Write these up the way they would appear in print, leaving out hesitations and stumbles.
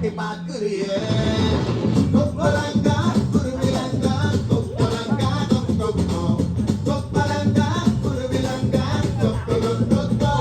கட்டி பார்க்குறியே கொப்பலங்கா குருவிலங்கா கொப்பலங்கா கொக்கோ கொப்பலங்கா குருவிலங்கா கொக்கோ கொக்கோ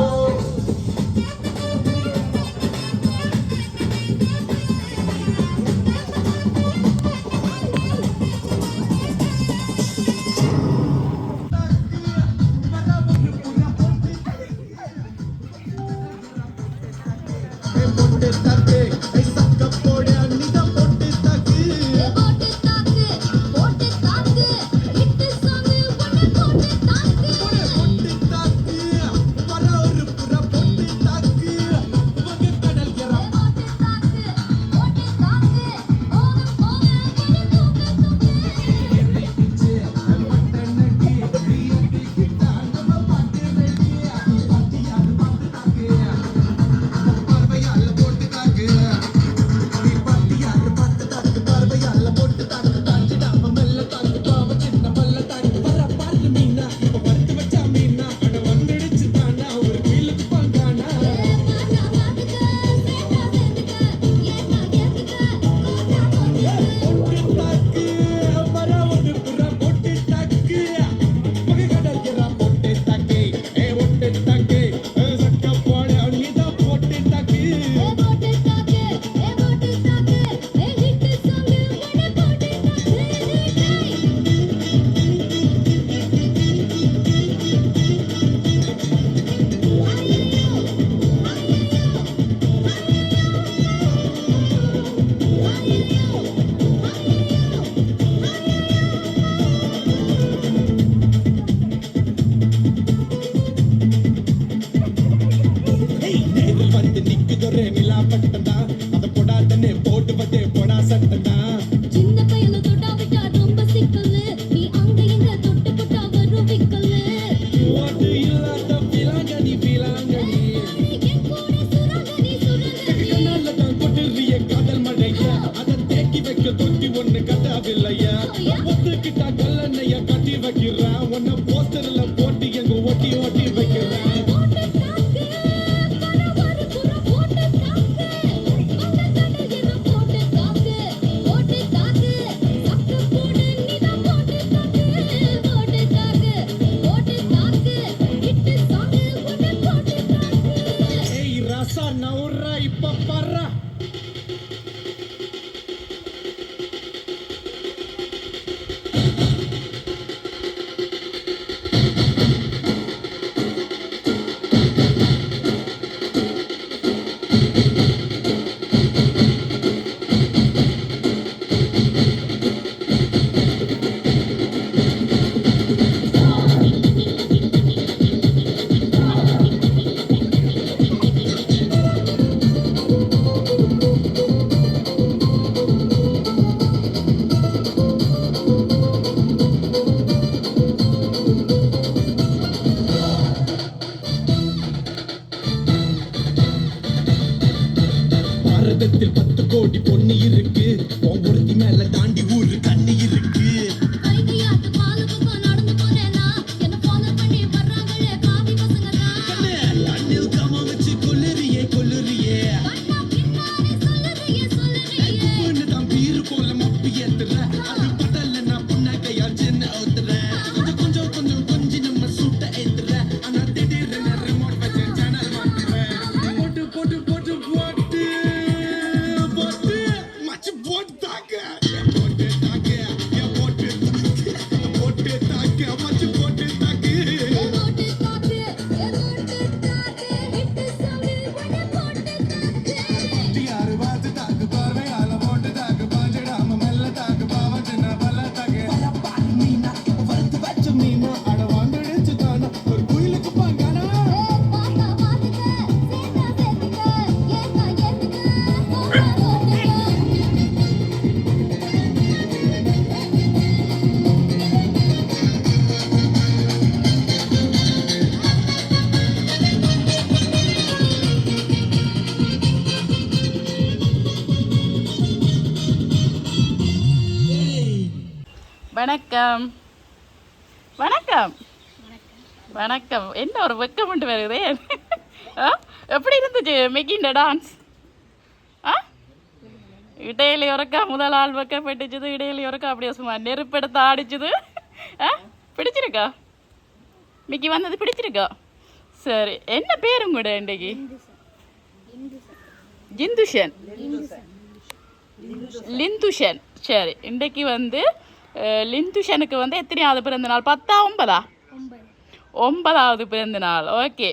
வணக்கம் வணக்கம் வணக்கம். என்ன ஒரு வெக்கம் மட்டும் வருதே. எப்படி இருந்துச்சு மெக்கிண்ட டான்ஸ்? இடையில ஒருக்கா முதல் ஆள் வைக்கப்பட்டுச்சுது, இடையில ஒருக்கா அப்படியே சும்மா நெருப்பெடுத்து ஆடிச்சுது. பிடிச்சிருக்கா? மிக்கி வந்தது பிடிச்சிருக்கா? சரி, என்ன பேரும் கூட இன்றைக்கு? ஜிந்துஷன், லிந்துஷன். சரி, இன்றைக்கு வந்து லிந்துஷனுக்கு வந்து எத்தனையாவது பிறந்த நாள்? 10ஆ 9ஆ? 9வது பிறந்த நாள். ஓகே,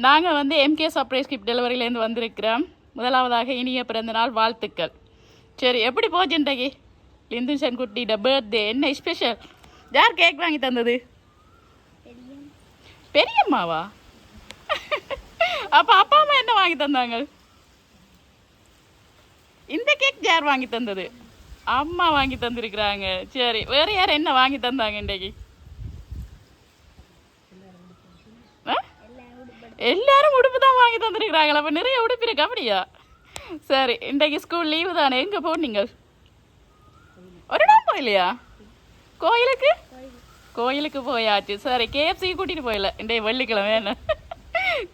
நாங்கள் வந்து எம்கே சர்ப்ரைஸ் கிஃப்ட் டெலிவரியிலேருந்து வந்திருக்கிறோம். முதலாவதாக இனிய பிறந்த நாள் வாழ்த்துக்கள். சரி, எப்படி போச்சு இன்றைக்கு லிந்துஷன் குட்டியோட பர்த்டே? என்ன ஸ்பெஷல்? யார் கேக் வாங்கி தந்தது? பெரியம்மாவா? அப்போ அப்பா அம்மா என்ன வாங்கி தந்தாங்க? இந்த கேக் யார் வாங்கி தந்தது? அம்மா வாங்கி தந்திருக்கிறாங்க. சரி, வேற யார் என்ன வாங்கி தந்தாங்க இன்றைக்கு? எல்லாரும் உடுப்பு தான் வாங்கி தந்துருக்குறாங்களா? அப்போ நிறைய உடுப்பு இருக்கு அப்படியா? சரி, இன்றைக்கு ஸ்கூல் லீவு தானே, எங்கே போனீங்க? ஒரு இடம் போயிலையா? கோயிலுக்கு? கோயிலுக்கு போயாச்சு. சரி, கேஎஃப்சி கூட்டிகிட்டு போயில இன்றைய வெள்ளிக்கிழமை என்ன?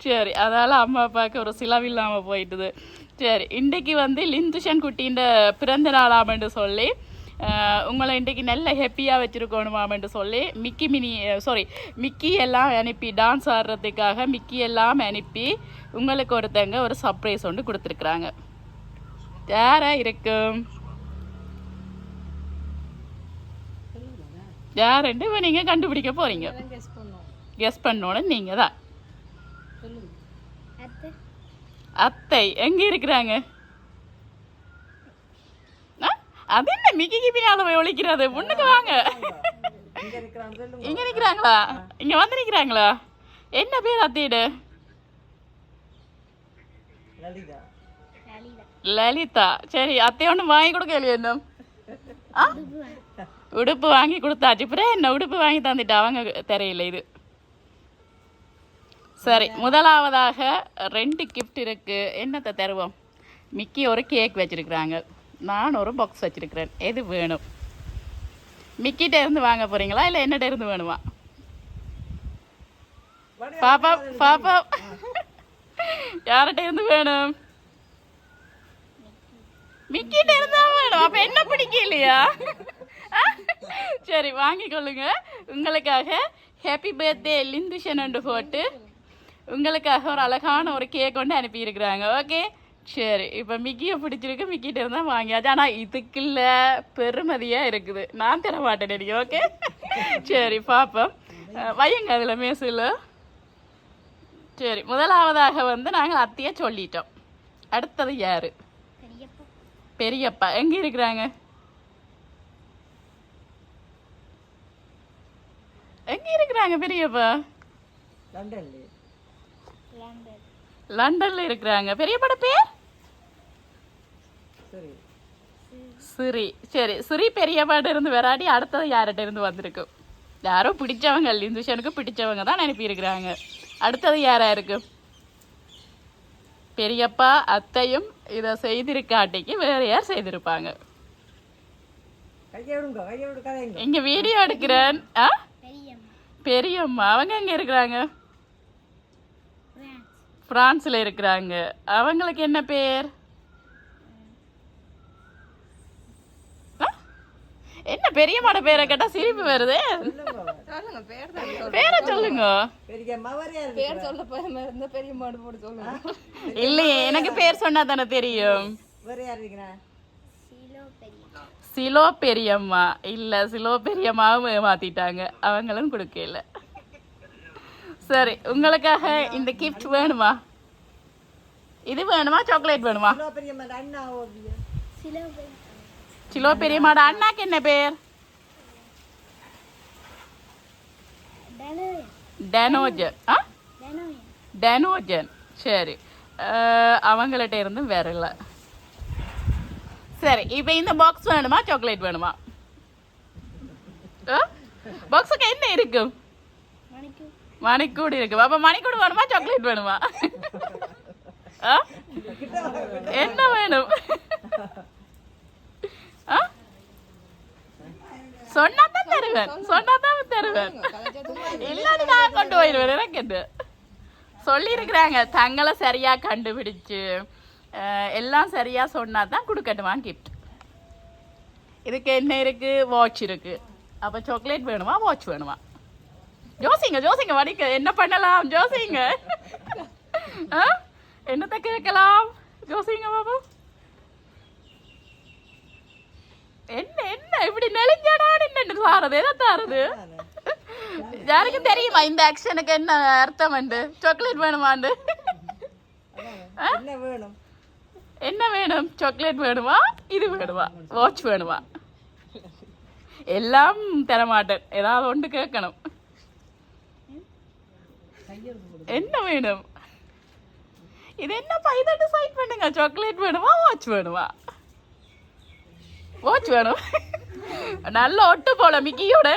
சரி, அதால் அம்மா அப்பாவுக்கு ஒரு சிலவில்லாமல் போயிட்டுது. சரி, இன்றைக்கு வந்து லிந்துஷன் குட்டின்ற பிறந்த நாளாமன்னு சொல்லி உங்களை இன்றைக்கு நல்ல ஹாப்பியாக வச்சுருக்கணுமாமன்னு சொல்லி மிக்கி எல்லாம் அனுப்பி டான்ஸ் ஆடுறதுக்காக மிக்கி எல்லாம் அனுப்பி உங்களுக்கு ஒருத்தங்க ஒரு சர்ப்ரைஸ் ஒன்று கொடுத்துருக்குறாங்க. யாரா இருக்கும்? யாருண்டு இப்போ நீங்கள் கண்டுபிடிக்க போகிறீங்க. கெஸ் பண்ணோன்னு நீங்கள் தான். அத்தை எங்கே இருக்கிறாங்க? அது என்ன மிக்கி பின்னால போய் ஒழிக்கிறது? முன்னுக்கு வாங்க. இங்கே நிற்கிறாங்களா? இங்கே வந்து நிற்கிறாங்களா? என்ன பேர் அத்தையிடு? லலிதா. சரி, அத்தை ஒன்று வாங்கி கொடுக்க இல்லையா? இன்னும் உடுப்பு வாங்கி கொடுத்தாச்சு. அப்புறம் என்ன உடுப்பு வாங்கி தந்துட்டு அவங்க தெரியல இது. சரி, முதலாவதாக 2 கிஃப்ட் இருக்குது. என்னத்தை தருவோம்? மிக்கி ஒரு கேக் வச்சுருக்குறாங்க, நான் ஒரு பாக்ஸ் வச்சுருக்கிறேன். எது வேணும்? மிக்கிட்ட இருந்து வாங்க போகிறீங்களா இல்லை என்னட்ட இருந்து வேணுமா? பாப்பா பாப்பா யார்கிட்ட இருந்து வேணும்? மிக்கிட்ட இருந்தா வேணும். அப்போ என்ன பிடிக்கலையா? சரி, வாங்கிக்கொள்ளுங்க. உங்களுக்காக ஹாப்பி பர்த்டே லிந்துஷன் போட்டு உங்களுக்காக ஒரு அழகான ஒரு கேக் கொண்டு அனுப்பியிருக்கிறாங்க. ஓகே, சரி, இப்போ மிக்கியை பிடிச்சிருக்கு, மிக்கிட்ட இருந்தால் வாங்கியாச்சு. ஆனால் இதுக்குள்ள பெருமதியாக இருக்குது, நான் தர மாட்டேன் எனக்கு. ஓகே, சரி, பார்ப்போம். வையுங்க அதில் மேசில். சரி, முதலாவதாக வந்து நாங்கள் அத்தையை சொல்லிட்டோம். அடுத்தது யார்? பெரியப்பா. எங்கே இருக்கிறாங்க? எங்கே இருக்கிறாங்க பெரியப்பா? லண்டன்ல இருக்கிறாங்க. பெரியப்பட பேர் சிரி. சரி, சிரி பெரியப்பாட்ட இருந்து வராடி அடுத்தது யார்கிட்ட இருந்து வந்திருக்கு? யாரோ பிடிச்சவங்க, லிந்துஷனுக்கு பிடிச்சவங்க தான் அனுப்பியிருக்கிறாங்க. அடுத்தது யாரா இருக்கு? பெரியப்பா அத்தையும் இதை செய்திருக்காட்டிக்கு வேற யார் செய்திருப்பாங்க? இங்க வீடியோ எடுக்கிறேன். பெரியம்மா. அவங்க எங்க இருக்கிறாங்க? பிரான்ஸ்ல இருக்கிறாங்க. அவங்களுக்கு என்ன பேர்? என்ன பெரியம்மாட பேரை கேட்டா சிரிப்பு வருது. பேரை சொல்லுங்க. இல்லையே, எனக்கு பேர் சொன்னா தானே தெரியும். சிலோ பெரியம்மா. இல்ல, சிலோ பெரியம்மாவும் ஏமாத்திட்டாங்க, அவங்களும் கொடுக்கல. சரி, உங்களுக்காக இந்த கிஃப்ட் வேணுமா? இது வேணுமா? சாக்லேட் வேணுமா? சிலோ பெரியம்மாட அண்ணாக்கு என்ன பேர்? டனோஜன். டனோஜன். சரி, அவங்கள்ட்ட இருந்தும் வேற இல்லை. சரி, இப்போ இந்த பாக்ஸ் வேணுமா சாக்லேட் வேணுமா? பாக்ஸுக்கு என்ன இருக்கும்? மணிக்கூடு இருக்கு. அப்போ மணிக்கூடு வேணுமா சாக்லேட் வேணுமா? என்ன வேணும்? சொன்னாதான் தருவேன், சொன்னாதான் தருவேன். இல்லாத நான் கொண்டு போயிடுவேன். எனக்கு என்ன சொல்லி இருக்கிறாங்க, தங்களை சரியா கண்டுபிடிச்சு எல்லாம் சரியாக சொன்னால் தான் கொடுக்கட்டுமா கிஃப்ட். இதுக்கு என்ன இருக்குது? வாட்ச் இருக்குது. அப்போ சாக்லேட் வேணுமா வாட்ச் வேணுமா? ஜோசிங்க வடிக்க என்ன பண்ணலாம் ஜோசிங்க? என்னத்தை கேட்கலாம் ஜோசிங்க பாபு? என்ன இப்படி நெளிஞ்சாடான்னு என்ன தாரது? எதை தாரது? யாருக்கும் தெரியுமா இந்த ஆக்ஷனுக்கு என்ன அர்த்தம்? சாக்லேட் வேணுமாண்டு? என்ன வேணும்? சாக்லேட் வேணுமா, இது வேணுமா, வாட்ச் வேணுமா? எல்லாம் தரமாட்டேன், ஏதாவது ஒன்று கேட்கணும். என்ன வேணும்? இது என்னப்பா இதை டிசைட் பண்ணுங்க. சாக்லேட் வேணுமா வாட்ச் வேணுமா? வாட்ச் வேணும். நல்ல ஒட்டு போல மிக்கியோட.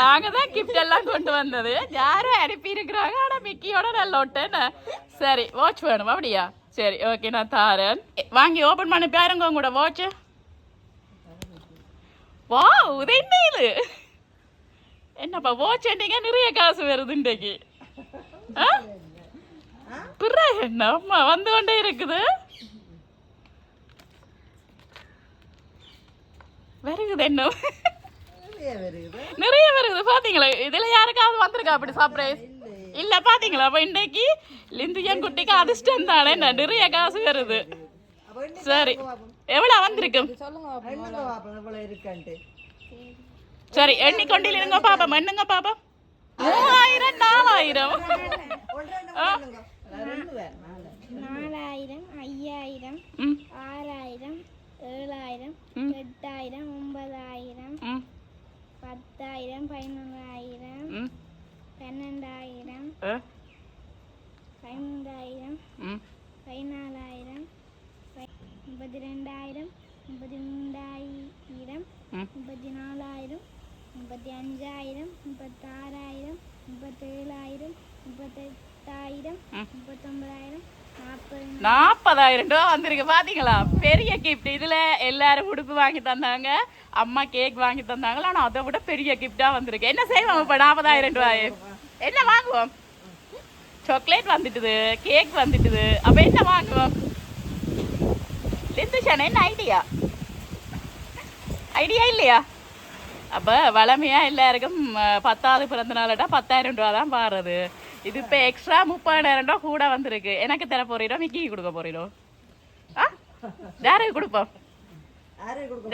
நாங்க தான் கிஃப்ட் எல்லாம் கொண்டு வந்தது, யாரும் அனுப்பி இருக்கிறாங்க. ஆனா மிக்கியோட நல்ல ஒட்டு. சரி வாட்ச் வேணுமா? அப்படியா? சரி ஓகே, நான் தாரேன். வாங்கி ஓபன் பண்ணி பாருங்க உங்களோட வாட்ச். வா, இது என்ன இது? என்னப்பா வாட்ச் என்னங்க நிறைய காசு வருது இன்றைக்கு. பிறகு என்ன அம்மா வந்து கொண்டே இருக்குது. வருகுது என்ன நிறைய வருகுது பாத்தீங்களா? இதுல யாருக்காவது வந்திருக்கா அப்படி சர்ப்ரைஸ்? இல்ல பாத்தீங்களா? அப்ப இன்னைக்கு லிந்துஜன் குட்டிக்கு அதிர்ஷ்டம் தானே, நிறைய காசு வருது. சரி எவ்வளவு வந்திருக்கும்? சரி எண்ணிக்கொண்டில் இருங்க பாப்பா, எண்ணுங்க பாப்பா. 3000 4000 4000 5000 6000 7000 8000 9000 10000 11000 12000 15000 14000 32000 33000 34000 35000 36000 37000 38000 39000 40,000 ரூபா வந்திருக்கு பாத்தீங்களா? பெரிய கிஃப்ட். இதுல எல்லாரும் உடுப்பு வாங்கி தந்தாங்க, அம்மா கேக் வாங்கி தந்தாங்களா. ஆனா அதை விட பெரிய கிஃப்டா வந்திருக்கு. என்ன செய்வோம் இப்ப 40,000 ரூபாய்? என்ன வாங்குவோம்? சாக்லேட் வந்துட்டுது, கேக் வந்துட்டுது. அப்ப என்ன வாங்குவோம்? லிந்துஷன் என்ன ஐடியா இல்லையா? அப்ப வளமையா எல்லாருக்கும் 10வது பிறந்த நாளட்டா 10,000 ரூபா தான் பாருது. இது இப்போ எக்ஸ்ட்ரா 30,000 ரூபா கூட வந்திருக்கு. எனக்கு தர போறீரோ மிக்கி கொடுக்க போறீரோ? யாருக்கு கொடுப்போம்?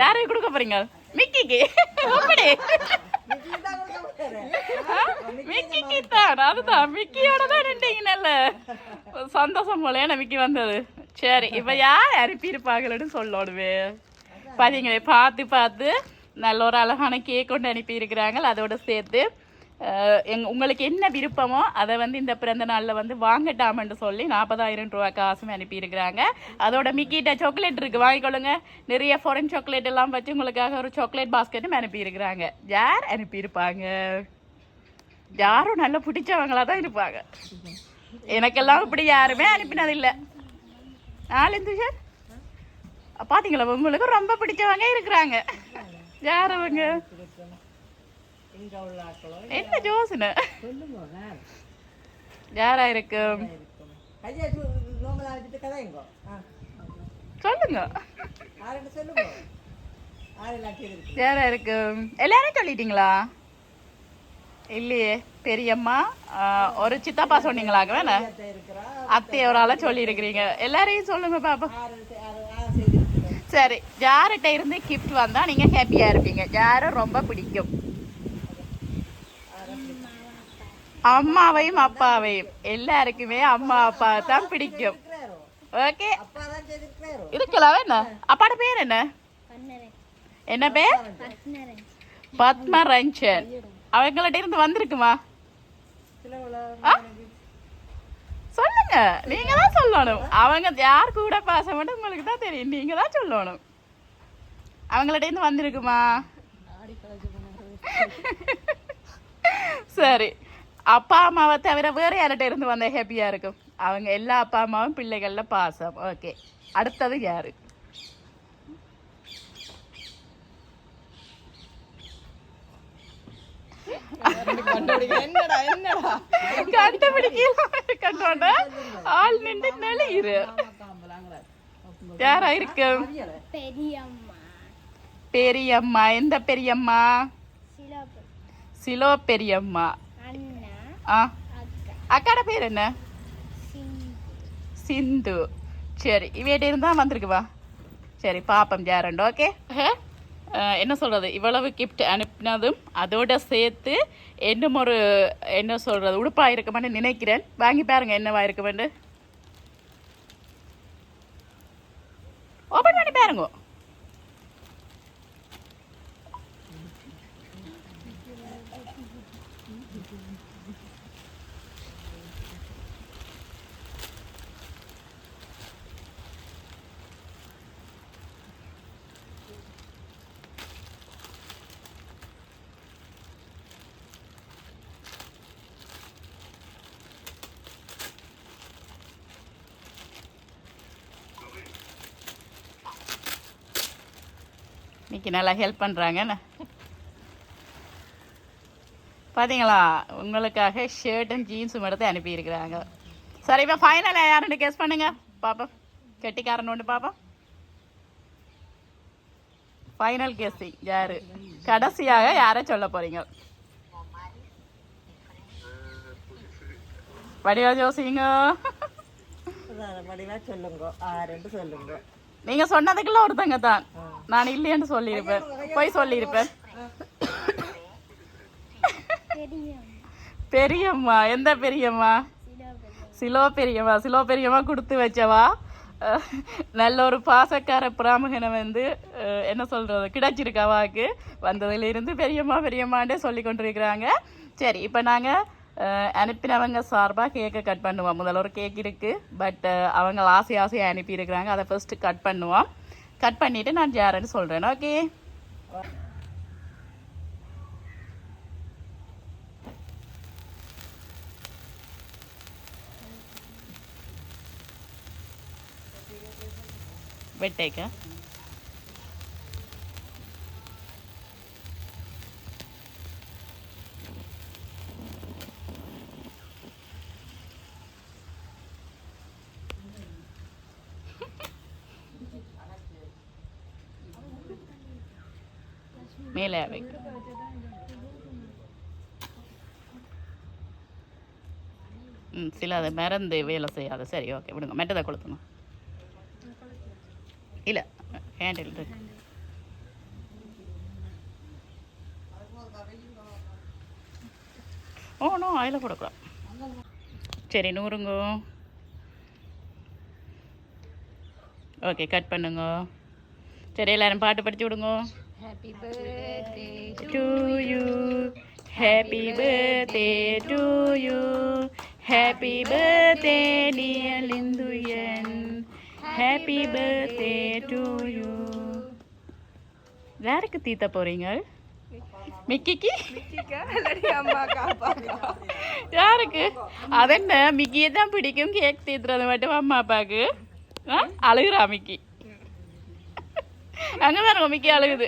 யாருக்கு கொடுக்க போறீங்க? மிக்கிக்கு. எப்படி? மிக்கிக்கு தான். அதுதான் மிக்கியோட தான் நின்றீங்க. நல்ல சந்தோஷம் போல ஏன்னா மிக்கி வந்தது. சரி இப்போ யார் அனுப்பியிருப்பாங்கன்னு சொல்லணுமே. பார்த்தீங்களே, பார்த்து நல்ல ஒரு அழகான கேக் கொண்டு அனுப்பியிருக்கிறாங்க. அதோட சேர்த்து உங்களுக்கு என்ன விருப்பமோ அதை வந்து இந்த பிறந்த நாளில் வந்து வாங்கட்டாமன்னு சொல்லி 40,000 ரூபா காசுமே அனுப்பியிருக்கிறாங்க. அதோட மிக்கிட்ட சாக்லேட் இருக்குது, வாங்கிக்கொள்ளுங்க. நிறைய ஃபாரின் சாக்லேட் எல்லாம் வச்சு உங்களுக்காக ஒரு சாக்லேட் பாஸ்கெட்டும் அனுப்பியிருக்கிறாங்க. யார் அனுப்பியிருப்பாங்க? யாரும் நல்லா பிடிச்சவங்களா தான் இருப்பாங்க. எனக்கெல்லாம் இப்படி யாருமே அனுப்பினதில்லை. நாலு சார் பார்த்தீங்களா? உங்களுக்கு ரொம்ப பிடிச்சவங்க இருக்கிறாங்க. யார் அவங்க? என்ன ஜோசனை யாரா இருக்கும்? சொல்லுங்க. யாரா இருக்கும்? எல்லாரும் சொல்லிட்டீங்களா? இல்லையே. பெரியம்மா, ஒரு சித்தப்பா சொன்னீங்களாங்க வேணா, அத்தை ஒரு ஆளா சொல்லி இருக்கிறீங்க. எல்லாரையும் சொல்லுங்க பாப்பா. சரி, யார்கிட்ட இருந்து கிஃப்ட் வந்தா நீங்க ஹாப்பியா இருப்பீங்க? யாரும் ரொம்ப பிடிக்கும்? அம்மாவையும் அப்பாவையும். எல்லாருக்குமே அம்மா அப்பா தான் பிடிக்கும். ஓகே, இருக்கலாம். என்ன அப்பாட பேர்? என்ன என்ன பேர்? பத்மரஞ்சன். அவங்கள்ட்ட இருந்து வந்திருக்குமா? சொல்லுங்க, நீங்க தான் சொல்லணும். அவங்க யார் கூட பாசம் உங்களுக்கு தான் தெரியும், நீங்க தான் சொல்லணும். அவங்கள்ட்ட இருந்து வந்திருக்குமா? சரி, அப்பா அம்மாவை தவிர வேற யார்கிட்ட இருந்து வந்த ஹாப்பியா இருக்கும்? அவங்க எல்லா அப்பா அம்மாவும் பிள்ளைகள்ல பாசம். ஓகே, அடுத்தது யாரு? கண்டுபிடிக்க ஆள் நின்று நெளியிரு. யாரா இருக்கும்? பெரியம்மா பெரியம்மா. எந்த பெரியம்மா? சிலோப்பு சிலோ பெரியம்மா. அண்ணா ஆ, அக்கா அக்காட பேர் என்ன? சிந்து சிந்து. சரி, இவையிட்ட இருந்தா வந்திருக்குவா. சரி, பாப்பம் யாரண்டு. ஓகே, என்ன சொல்கிறது, இவ்வளவு கிஃப்ட் அனுப்பினதும் அதோட சேர்த்து இன்னும் ஒரு என்ன சொல்கிறது உடுப்பாக இருக்குமென்னு நினைக்கிறேன். வாங்கி பாருங்க என்னவா இருக்குமெண்டு. ஓப்பன் பண்ணி பாருங்க. இன்னைக்கு நல்லா ஹெல்ப் பண்ணுறாங்கண்ணே. பார்த்தீங்களா, உங்களுக்காக ஷர்ட்டும் ஜீன்ஸும் எடுத்து அனுப்பியிருக்கிறாங்க. சரி, இப்போ ஃபைனலாக யாருன்னு கெஸ் பண்ணுங்க பாப்போம். கெட்டிக்காரன் ஒன்று பாப்போம். ஃபைனல் கெஸ்ஸிங் யாரு? கடைசியாக யாரை சொல்ல போறீங்க? வடிவா ஜோசிங்க. சொல்லுங்க. நீங்க சொன்னதுக்குள்ள ஒருத்தங்க தான். நான் இல்லைன்னு சொல்லியிருப்பேன், போய் சொல்லியிருப்பேன். பெரியம்மா. எந்த பெரியம்மா? சிலோ பெரியம்மா. சிலோ பெரியம்மா கொடுத்து வச்சவா. நல்ல ஒரு பாசக்கார பிராமகனை வந்து என்ன சொல்றது கிடைச்சிருக்காவாக்கு. வந்ததுலேருந்து பெரியம்மா பெரியம்மாண்டே சொல்லி கொண்டிருக்கிறாங்க. சரி, இப்போ நாங்கள் அனுப்பினவங்க சார்பாக கேக்கை கட் பண்ணுவோம். முதல்ல ஒரு கேக் இருக்குது, பட் அவங்க ஆசையாக அனுப்பியிருக்கிறாங்க. அதை ஃபர்ஸ்ட்டு கட் பண்ணுவோம். கட் பண்ணிவிட்டு நான் யாருன்னு சொல்கிறேன். ஓகே, வெட்டேக்கா. மேலே வைக்க. சில அதை மறந்து வேலை செய்யாது. சரி, ஓகே, விடுங்க. மெட்டதை கொளுத்தணும். இல்லை, ஹேண்டில் இருக்கு. ஓ நோ, அதில் போடக்கூடாது. சரி, 100ங்க. ஓகே, கட் பண்ணுங்க. சரி, எல்லாரும் பாட்டு படிச்சு விடுங்க. Happy birthday to you, happy birthday to you, happy birthday dear Linduyan, happy birthday to you. யாருக்கு தீத்த போறீங்க? மிக்கிக்கு? யாருக்கு? அதென்ன, மிக்கியை தான் பிடிக்கும். கேக் தீத்துறது மட்டும் அம்மா அப்பாவுக்கு. அழுகுறா மிக்கி. அங்கே பாருங்க, மிக்கி அழுகுது.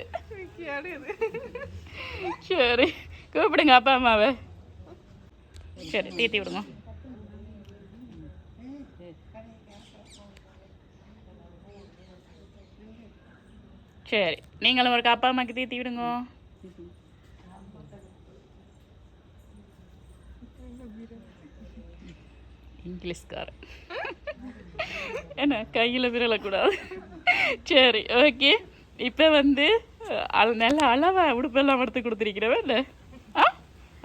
சரி, கூப்பிடுங்க அப்பா அம்மாவை. சரி, தீத்தி விடுங்க. சரி, நீங்களும் ஒரு அப்பா அம்மாவுக்கு தீத்தி விடுங்க. இங்கிலீஷ்காரன் என்ன கையில் விரலக்கூடாது. சரி, ஓகே. இப்போ வந்து நல்ல அளவாக உடுப்பெல்லாம் எடுத்து கொடுத்துருக்கிறவன் இல்லை.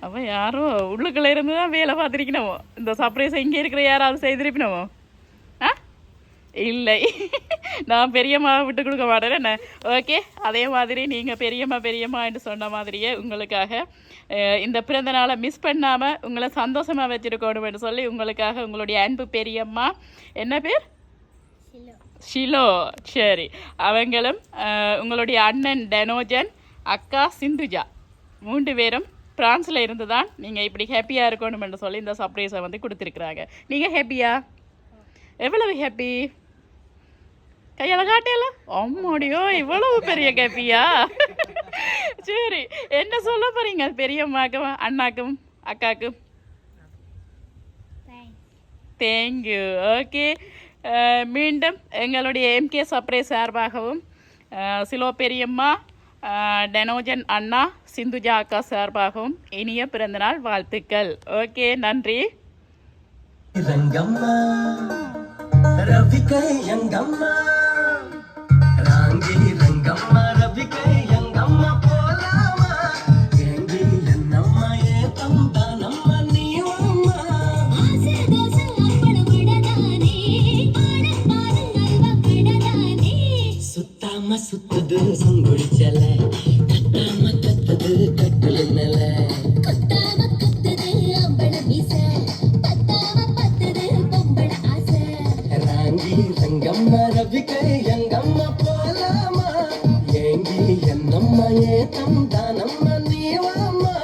அவன் யாரோ உள்ளுக்குள்ளே இருந்து தான் வேலை பார்த்துருக்கணுமோ. இந்த சர்ப்ரைஸை இங்கே இருக்கிற யாராவது செய்திருப்பினமோ? இல்லை, நான் பெரியம்மாவை விட்டு கொடுக்க மாட்டேன் என்ன. ஓகே, அதே மாதிரி நீங்கள் பெரியம்மா என்று சொன்ன மாதிரியே உங்களுக்காக இந்த பிறந்த நாளை மிஸ் பண்ணாமல் உங்களை சந்தோஷமாக வச்சுருக்கணும் என்று சொல்லி உங்களுக்காக உங்களுடைய அன்பு பெரியம்மா, என்ன பேர்? ஷிலோ. சரி, அவங்களும் உங்களுடைய அண்ணன் டெனோஜன், அக்கா சிந்துஜா, 3 பேரும் பிரான்ஸில் இருந்து தான் நீங்கள் இப்படி ஹாப்பியாக இருக்கணும் என்று சொல்லி இந்த சர்ப்ரைஸை வந்து கொடுத்துருக்குறாங்க. நீங்கள் ஹாப்பியா? எவ்வளவு ஹாப்பி? கையால் காட்டியல? அம்மாடியோ, இவ்வளவு பெரிய ஹாப்பியா? சரி, என்ன சொல்ல போறீங்க பெரியம்மாக்கும் அண்ணாக்கும் அக்காக்கும்? தேங்க்யூ. ஓகே, மீண்டும் எங்களுடைய எம்கே சப்ரே சார்பாகவும் சிலோ பெரியம்மா, டெனோஜன் அண்ணா, சிந்துஜா அக்கா சார்பாகவும் இனிய பிறந்தநாள் வாழ்த்துக்கள். ஓகே, நன்றி. ரங்கம்மா ரவிக்கை எங்கம்மா ராங்கி ரங்கம்மா ரவிக்கை எங்கம்மா போலாமா எங்கி என்னம்மா ஏ தந்தானம்மா நீவம்மா ஆசை தோசை அப்பளம் வடதானே ஆடப்பாரு அல்வா கடதானே சுத்தாம சுத்துது சுங்குடிச்சல கத்தாம கத்துது கட்டுல மேல கொத்தாம கொத்துது அம்பள மீச பத்தாம பத்துது பொம்பள ஆசை ராங்கி ரங்கம்மா ரவிக்கை எங்கம்மா போலாமா எங்கி என்னம்மா ஏ தந்தானம்மா நீவம்மா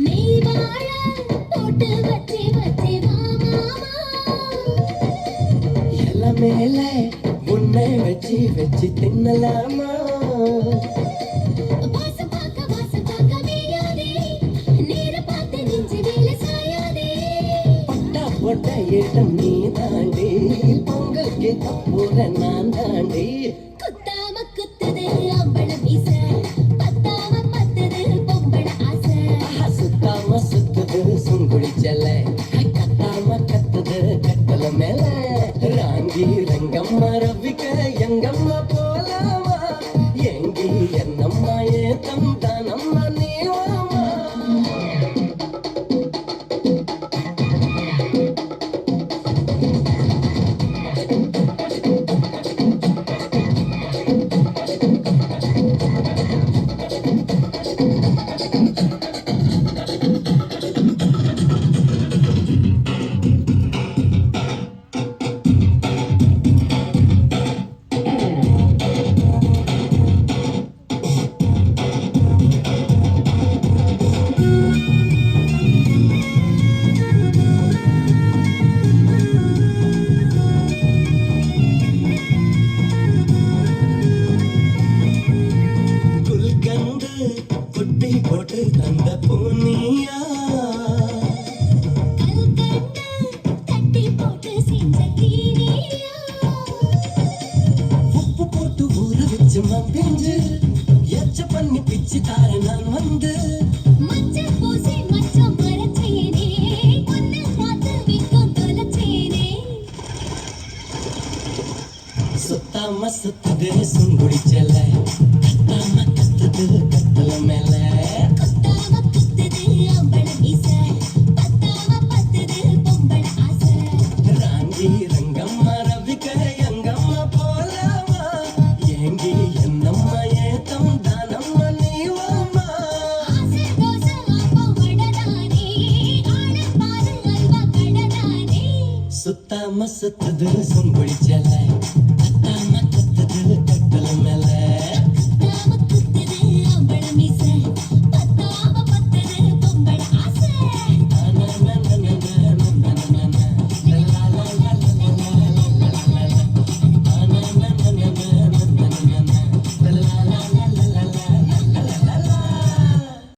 நெய் வாழ போட்டு வச்சி வச்சி வா மாமா எல மேல உன்னை வச்சு வச்சு தின்னலாமா வாசம் பார்க்க வீயாதே நீரை பார்த்து நெஞ்சு மேல சாயாதே பட்டா போட்ட இடம் நீ தாண்டி பொங்கல் கேட்க போற நான் தாண்டி குத்தாம குத்துது அம்பள மீச பத்தாம பத்துது பொம்பள ஆசை சுத்தாம சுத்துது சுங்குடிச்சல கத்தாம கத்துது கட்டல மேல ராங்கி ரங்கம்மா ரவிக்க எங்கம்மா போலாமா எங்கி என்னம்மா ஏ தந்தானம்மா நீவாமா குல்கந்து குட்டி போட்டு தந்த பூனியா கல்கண்டு தட்டி போட்டு செஞ்ச தீனியா உப்பு போட்டு ஊற வச்சு மப்பிஞ்சு எச்ச பண்ணி பிச்சு தார நான் வந்து மச்சம் பூசி மச்சம் மரச்சேனே உன்னை பார்த்து விக்கும் தொலைச்சேனே சுத்தாம சுத்துது சுங்குடிச்சல கத்தாம கத்துது கத்தல மேல கொத்தாம குத்துது அம்பள மீச பத்தாம பத்துது பொம்பள ஆசை ராங்கி ரங்கம்மா ரவிக்க எங்கம்மா போலாமா எங்கி என்னம்மா ஏ தந்தானம்மா நீவாமா ஆசை தோசை அப்பம் வடதானே ஆடப்பாரு அல்வா கடதானே சுத்தாம சுத்துது சுங்குடிச்சல